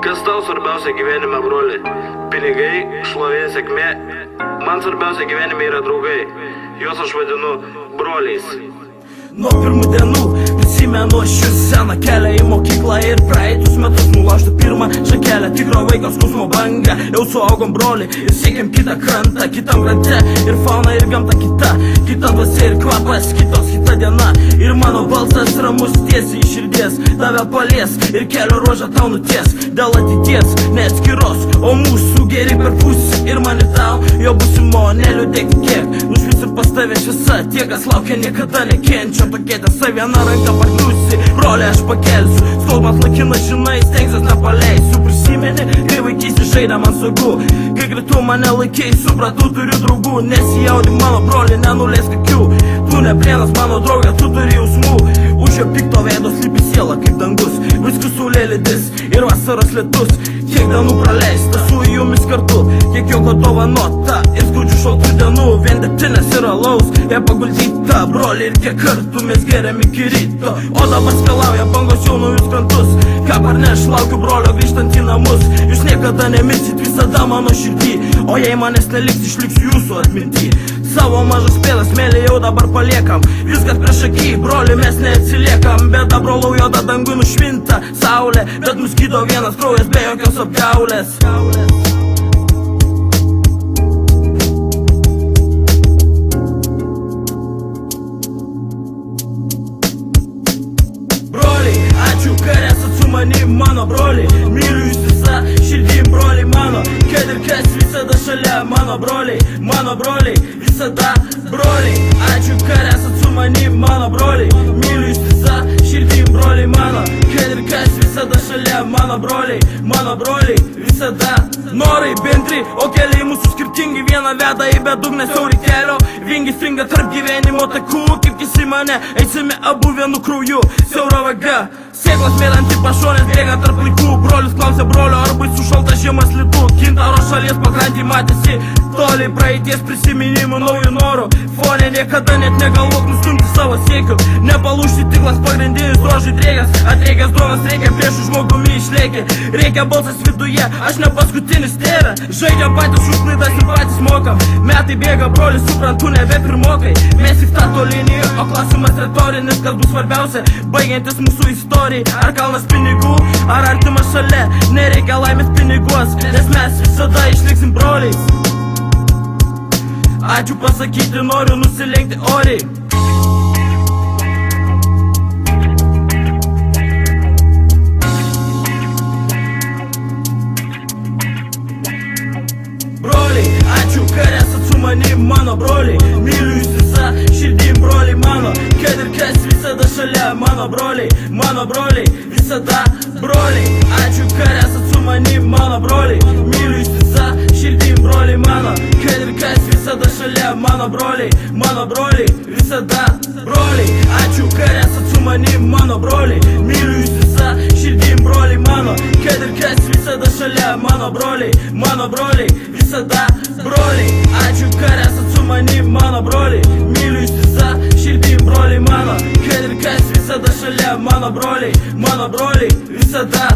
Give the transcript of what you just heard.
Kas tau svarbiausia gyvenime, broli? Pinigai, šlovė, sėkmė. Man svarbiausia gyvenime yra draugai. Juos aš vadinu broliais. Nuo pirmų dienų prisimenu šį seną kelią į mokyklą ir praeitus metus nulaužti pirmą šakelę. Tikro vaiko skausmo banga, jau suaugom broli ir siekiam kitą krantą, kitam krante ir fauna ir gamta kita, kita dvasia ir kvapas, kitos kita diena. Ir mano balsas ramus tiesiai iš širdies tave palies ir kelio ruožą tau nuties. Dėl ateities neatskiros, o mūsų geri per pusę. Ir man ir tau jo būsimo neliūdėk kiek nušvis ir pas tave šviesa. Tie, kas laukia, niekada nekenčia. Tokie tiesa, viena ranka pardusi, broli aš pakelsiu. Skausmas lakina, žinai, stengsiuos nepaleisiu. Prisimeni, kai vaikystė žaidė man saugu, kai gritu mane laikei, supratau, turiu draugų. Nesijaudi mano broli, nenuleisk akių. Tu ne plienas mano draugė, tu turi jausmų. Už jo pikto veido slypi siela kaip dangus. Viskas saulėlydis ir vasaros lietus. Kiek dienų praleista su jumis kartu, kiek joko dovanota ir skaudžių šaltų dienų. Vien degtinės ir alaus, jie paguldyta, broli, ir kiek kartų mes geriam iki ryto. O dabar skalauja bangos jau naujus krantus. Ką parneš, laukiu brolio grįžtant į namus. Jūs niekada nemirsit, visada mano širdį. O jei manęs neliks, išliksiu jūsų atminty. Savo mažas pėdas mėlį jau dabar paliekam. Viskas prieš akį, broli, mes neatsiliekam. Bėda brolau juoda dangų nušvinta saulė, bet mus gydo vienas kraujas be jokios apgaulės. Broliai, ačiū, kad esat su manim, mano broliai. Myliu jūs visą širdim, broliai mano. Kad ir kas visada šalia, mano broliai, visada broliai. Ačiū, kad esat su manim, mano broliai. Myliu jūs visą širdim, broliai mano. Kad ir kas visada šalia, mano broliai, visada. Norai bendri, o keliai mūsų skirtingi. Viena veda į bedugnę siaurį kelio, vingi stringa tarp gyvenimo takų. Kaip kisi mane, eisime abu vienu krauju. Siaura vaga, sėklos mėlanti pašonės bėga tarp laikų. Brolis klausia brolio, ar baisu šalta žiema slidu. Gintaro šalies pakrantį matėsi toli, praeities prisiminimų naujų norų. Fone niekada net negalvok nustumti savo siekių. Nepalūžti tiklas pagrindinis drožai drėgas. Atrėkęs dronas reikia priešų žmogumi išlėkė. Reikia balsas viduje, aš ne paskutinis tėra. Žaidžiam patys už klaidas ir patys mokam. Metai bėga, broli, suprantu, nebe pirmokai. Mes į starto liniją, o klausimas retorinis, kas bus svarbiausia baigiantis mūsų istorijai. Ar kalnas pinigų, ar artimas šalia. Nereikia laimės piniguos, nes mes visada išliksim broliais. Ačiū pasakyti noriu, nusilenkti oriai. Broliai, ačiū, kad esat su manim, mano broliai. Myliu jūs visą širdim, broliai mano. Kad ir kas visada šalia, mano broliai, visada broliai. Ačiū, kad esat su manim, mano broliai. Myliu jūs visą širdim, broliai mano. Kad ir kas visada šalia, mano broliai, visada broliai. Ačiū, kad esat su manim, mano broliai. Myliu jūs visą širdim, broliai mano. Kad ir kas visada šalia, mano broliai, visada broliai. Ačiū, kad esat su manim, mano broliai. Myliu jūs visą širdim, broliai mano. Kad ir kas visada šalia, mano broliai, visada.